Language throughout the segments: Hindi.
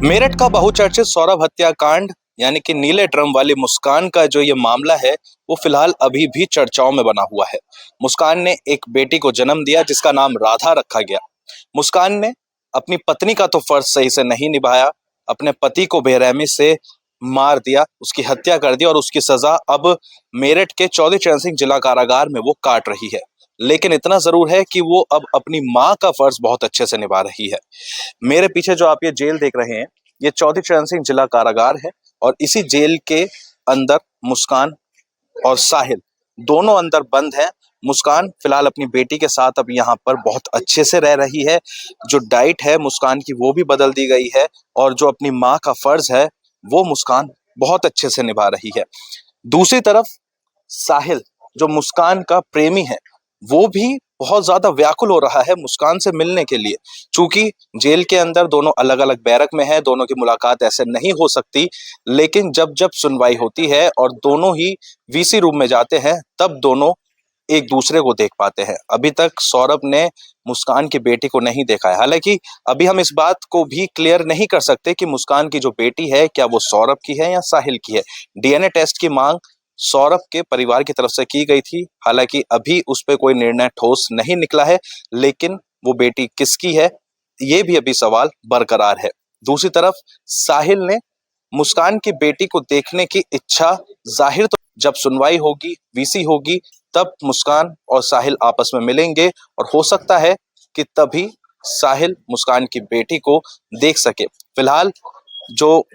मेरठ का बहुचर्चित सौरभ हत्याकांड यानी कि नीले ड्रम वाली मुस्कान का जो ये मामला है वो फिलहाल अभी भी चर्चाओं में बना हुआ है। मुस्कान ने एक बेटी को जन्म दिया जिसका नाम राधा रखा गया। मुस्कान ने अपनी पत्नी का तो फर्ज सही से नहीं निभाया, अपने पति को बेरहमी से मार दिया, उसकी हत्या कर दी और उसकी सजा अब मेरठ के चौधरी चरण सिंह जिला कारागार में वो काट रही है। लेकिन इतना जरूर है कि वो अब अपनी माँ का फर्ज बहुत अच्छे से निभा रही है। मेरे पीछे जो आप ये जेल देख रहे हैं ये चौधरी चरण सिंह जिला कारागार है और इसी जेल के अंदर मुस्कान और साहिल दोनों अंदर बंद हैं। मुस्कान फिलहाल अपनी बेटी के साथ अब यहाँ पर बहुत अच्छे से रह रही है। जो डाइट है मुस्कान की वो भी बदल दी गई है और जो अपनी माँ का फर्ज है वो मुस्कान बहुत अच्छे से निभा रही है। दूसरी तरफ साहिल जो मुस्कान का प्रेमी है वो भी बहुत ज्यादा व्याकुल हो रहा है मुस्कान से मिलने के लिए। चूंकि जेल के अंदर दोनों अलग अलग बैरक में है, दोनों की मुलाकात ऐसे नहीं हो सकती, लेकिन जब जब सुनवाई होती है और दोनों ही वीसी रूम में जाते हैं तब दोनों एक दूसरे को देख पाते हैं। अभी तक सौरभ ने मुस्कान की बेटी को नहीं देखा है। हालांकि अभी हम इस बात को भी क्लियर नहीं कर सकते कि मुस्कान की जो बेटी है क्या वो सौरभ की है या साहिल की है। डीएनए टेस्ट की मांग सौरभ के परिवार की तरफ से की गई थी, हालांकि अभी उस पर कोई निर्णय ठोस नहीं निकला है, लेकिन वो बेटी किसकी है ये भी अभी सवाल बरकरार है। दूसरी तरफ साहिल ने मुस्कान की बेटी को देखने की इच्छा जाहिर तो जब सुनवाई होगी, वीसी होगी, तब मुस्कान और साहिल आपस में मिलेंगे और हो सकता है कि तभी साहिल मुस्कान की बेटी को देख सके। फिलहाल जो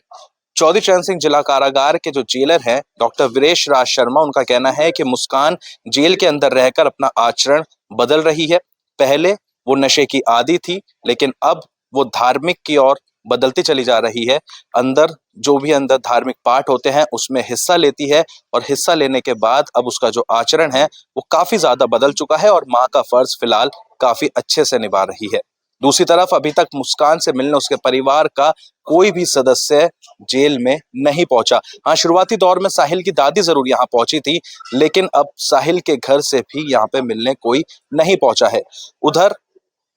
चौधरी चरण सिंह जिला कारागार के जो जेलर हैं डॉक्टर वीरेश राज शर्मा, उनका कहना है कि मुस्कान जेल के अंदर रहकर अपना आचरण बदल रही है। पहले वो नशे की आदी थी लेकिन अब वो धार्मिक की ओर बदलती चली जा रही है। अंदर जो भी अंदर धार्मिक पाठ होते हैं उसमें हिस्सा लेती है और हिस्सा लेने के बाद अब उसका जो आचरण है वो काफी ज्यादा बदल चुका है और माँ का फर्ज फिलहाल काफी अच्छे से निभा रही है। दूसरी तरफ अभी तक मुस्कान से मिलने उसके परिवार का कोई भी सदस्य जेल में नहीं पहुंचा। हाँ, शुरुआती दौर में साहिल की दादी जरूर यहाँ पहुंची थी, लेकिन अब साहिल के घर से भी यहाँ पे मिलने कोई नहीं पहुंचा है। उधर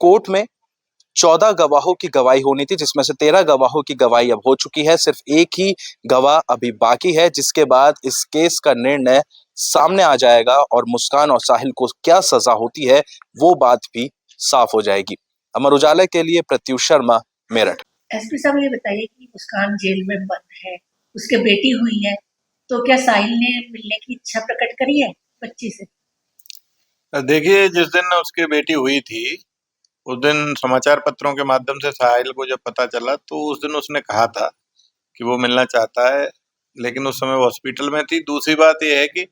कोर्ट में 14 गवाहों की गवाही होनी थी जिसमें से 13 गवाहों की गवाही अब हो चुकी है। सिर्फ एक ही गवाह अभी बाकी है जिसके बाद इस केस का निर्णय सामने आ जाएगा और मुस्कान और साहिल को क्या सजा होती है वो बात भी साफ हो जाएगी। अमर उजाला के लिए प्रत्युष शर्मा, मेरठ। एसपी साहब ये बताइए कि मुस्कान जेल में बंद है, उसके बेटी हुई है, तो क्या साहिल ने मिलने की इच्छा प्रकट करी है बच्ची से? देखिए, जिस दिन उसकी बेटी हुई थी उस दिन समाचार पत्रों के माध्यम से साहिल को जब पता चला तो उस दिन उसने कहा था कि वो मिलना चाहता है, लेकिन उस समय वो हॉस्पिटल में थी। दूसरी बात ये है कि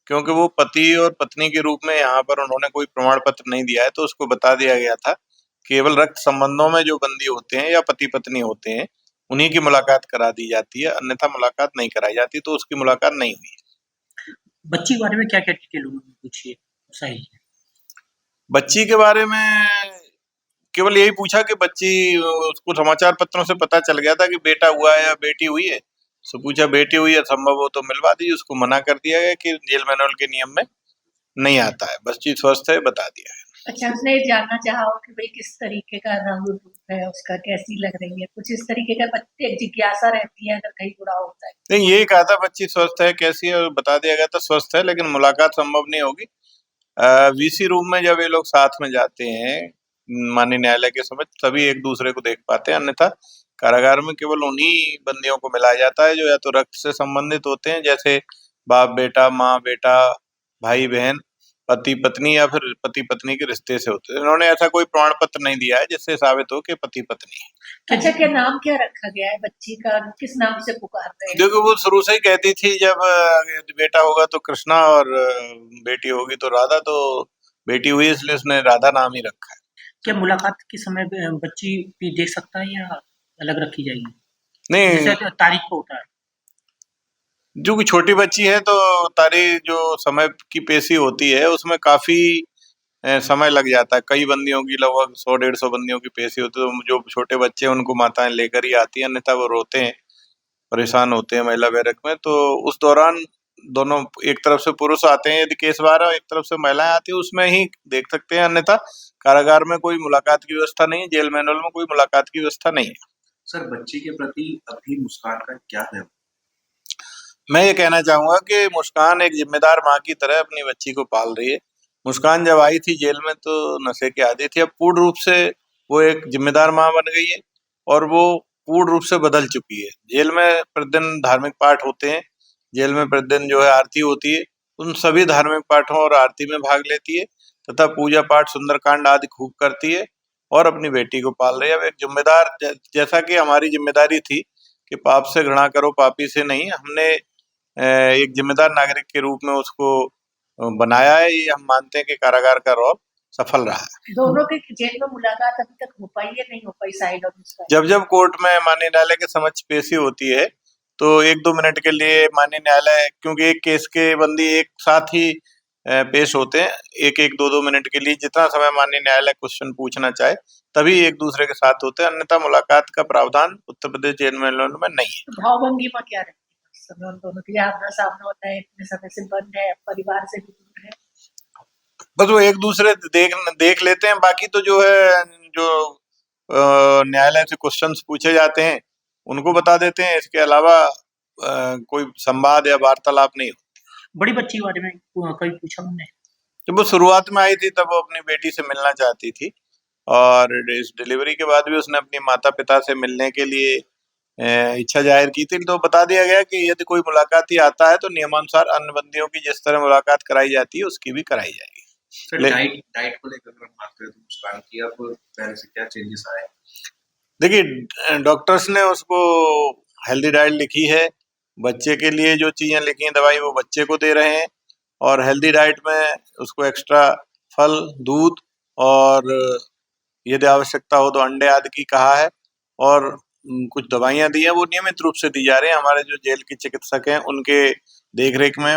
क्योंकि वो पति और पत्नी के रूप में यहाँ पर उन्होंने कोई प्रमाण पत्र नहीं दिया है तो उसको बता दिया गया था केवल रक्त संबंधों में जो बंदी होते हैं या पति पत्नी होते हैं उन्हीं की मुलाकात करा दी जाती है, अन्यथा मुलाकात नहीं कराई जाती, तो उसकी मुलाकात नहीं हुई। बच्ची के बारे में क्या क्या डिटेल उन्होंने पूछी है साहिल ने? बच्ची के बारे में केवल यही पूछा कि बच्ची, उसको समाचार पत्रों से पता चल गया था कि बेटा हुआ है या बेटी हुई है, तो पूछा बेटी हुई है संभव हो तो मिलवा दीजिए। उसको मना कर दिया गया कि जेल मैनुअल के नियम में नहीं आता है, बच्ची स्वस्थ है बता दिया है। अच्छा, उसने जानना चाहा हो कि भाई किस तरीके का रंग रूप है उसका, कैसी लग रही है, कुछ इस तरीके का बच्चे जिज्ञासा रहती है अगर कहीं बुरा होता है। नहीं, यही कहा था बच्ची स्वस्थ है, कैसी है, और बता दिया गया था स्वस्थ है, लेकिन मुलाकात संभव नहीं होगी। वीसी रूम में जब ये लोग साथ में जाते हैं माननीय न्यायालय के समक्ष तभी एक दूसरे को देख पाते हैं, अन्यथा कारागार में केवल उन्हीं बंदियों को मिलाया जाता है जो या तो रक्त से संबंधित होते हैं, जैसे बाप बेटा, माँ बेटा, भाई बहन, पति पत्नी या फिर पति पत्नी के रिश्ते से होते हैं। इन्होंने ऐसा कोई प्रमाण पत्र नहीं दिया है जिससे साबित हो कि पति पत्नी है। अच्छा, क्या नाम क्या रखा गया है बच्ची का, किस नाम से पुकार रहे हैं? देखो, वो शुरू से ही कहती थी जब बेटा होगा तो कृष्णा और बेटी होगी तो राधा, तो बेटी हुई इसलिए उसने राधा नाम ही रखा है। क्या मुलाकात के समय बच्ची भी देख सकता है या अलग रखी जाएगी? नहीं, जैसे तारीख को होता है। जो कि छोटी बच्ची है तो तारीख जो समय की पेशी होती है उसमें काफी समय लग जाता है। कई बंदियों की लगभग 100-150 बंदियों की पेशी होती है, तो जो छोटे बच्चे हैं उनको माताएं लेकर ही आती हैं, अन्यथा वो रोते हैं, परेशान होते हैं महिला बैरक में। तो उस दौरान दोनों, एक तरफ से पुरुष आते हैं यदि केस बार और एक तरफ से महिलाएं आती है, उसमें ही देख सकते हैं, अन्यथा कारागार में कोई मुलाकात की व्यवस्था नहीं है, जेल मैनुअल में कोई मुलाकात की व्यवस्था नहीं है। सर बच्ची के प्रति अभी मुस्कान का क्या है? मैं ये कहना चाहूंगा कि मुस्कान एक जिम्मेदार माँ की तरह अपनी बच्ची को पाल रही है। मुस्कान जब आई थी जेल में तो नशे की आदी थी, अब पूर्ण रूप से वो एक जिम्मेदार माँ बन गई है और वो पूर्ण रूप से बदल चुकी है। जेल में प्रतिदिन धार्मिक पाठ होते हैं, जेल में प्रतिदिन जो है आरती होती है, उन सभी धार्मिक पाठों और आरती में भाग लेती है तथा पूजा पाठ सुंदरकांड आदि खूब करती है और अपनी बेटी को पाल रही है। अब एक जिम्मेदार जैसा कि हमारी जिम्मेदारी थी कि पाप से घृणा करो पापी से नहीं, हमने एक जिम्मेदार नागरिक के रूप में उसको बनाया है। ये हम मानते हैं कि कारागार का रौब सफल रहा है। दोनों की जेल में मुलाकात अभी तक हो पाई या नहीं हो पाई, साहिल और मुस्कान? जब जब कोर्ट में माननीय न्यायालय के समक्ष पेशी होती है तो 1-2 मिनट के लिए माननीय न्यायालय, क्योंकि एक केस के बंदी एक साथ ही पेश होते हैं, एक 2-2 मिनट के लिए जितना समय माननीय न्यायालय क्वेश्चन पूछना चाहे तभी एक दूसरे के साथ होते हैं, अन्यथा मुलाकात का प्रावधान उत्तर प्रदेश जेल में नहीं है। तो भावभंगिमा क्या रहती है उस समय उन दोनों की? आमना सामना होता है, इतने समय से बंद है, परिवार से भी दूर है, बस वो एक दूसरे देख लेते हैं, बाकी तो जो है जो न्यायालय से क्वेश्चंस पूछे जाते हैं उनको बता देते हैं, इसके अलावा कोई संवाद या वार्तालाप नहीं हो। बड़ी बच्ची के बारे में कभी पूछा उन्होंने? जब वो शुरुआत में आई थी तब वो अपनी बेटी से मिलना चाहती थी और इस डिलीवरी के बाद भी उसने अपनी माता पिता से मिलने के लिए इच्छा जाहिर की थी, तो बता दिया गया कि यदि कोई मुलाकाती आता है तो नियमानुसार अन्य बंदियों की जिस तरह मुलाकात कराई जाती है उसकी भी कराई जाएगी। सर डाइट को लेकर अगर हम बात करें तो मुस्कान की अब पहले से क्या चेंजेस आए? देखिए डॉक्टर्स ने उसको हेल्दी डाइट लिखी है, बच्चे के लिए जो चीजें लिखी हैं दवाई वो बच्चे को दे रहे हैं और हेल्दी डाइट में उसको एक्स्ट्रा फल, दूध और यदि आवश्यकता हो तो अंडे आदि की कहा है और कुछ दवाइयां दी हैं, वो नियमित रूप से दी जा रही हैं। हमारे जो जेल के चिकित्सक हैं उनके देखरेख में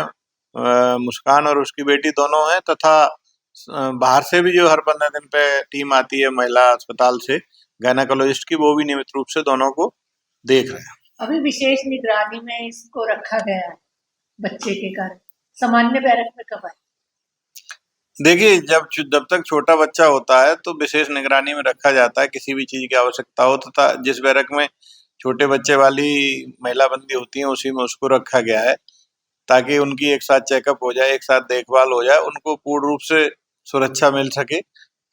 मुस्कान और उसकी बेटी दोनों हैं तथा बाहर से भी जो हर 15 दिन पे टीम आती है महिला अस्पताल से गायनाकोलॉजिस्ट की, वो भी नियमित रूप से दोनों को देख रहे हैं। अभी विशेष निगरानी में इसको रखा गया है बच्चे के कारण, सामान्य बैरक में कब आए? देखिए जब तक छोटा बच्चा होता है तो विशेष निगरानी में रखा जाता है, किसी भी चीज की आवश्यकता हो तथा जिस बैरक में छोटे बच्चे वाली महिला बंदी होती है उसी में उसको रखा गया है ताकि उनकी एक साथ चेकअप हो जाए, एक साथ देखभाल हो जाए, उनको पूर्ण रूप से सुरक्षा मिल सके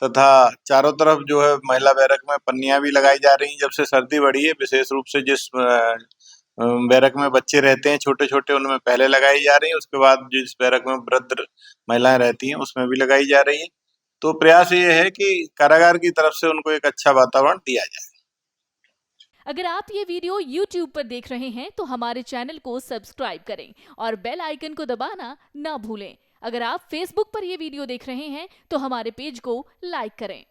तथा चारों तरफ जो है महिला बैरक में पन्नियां भी लगाई जा रही हैं। जब से सर्दी बढ़ी है विशेष रूप से जिस बैरक में बच्चे रहते हैं छोटे छोटे उनमें पहले लगाई जा रही है, उसके बाद जिस बैरक में वृद्ध महिलाएं रहती हैं उसमें भी लगाई जा रही है। तो प्रयास ये है कि कारागार की तरफ से उनको एक अच्छा वातावरण दिया जाए। अगर आप ये वीडियो YouTube पर देख रहे हैं तो हमारे चैनल को सब्सक्राइब करें और बेल आइकन को दबाना ना भूलें। अगर आप Facebook पर ये वीडियो देख रहे हैं तो हमारे पेज को लाइक करें।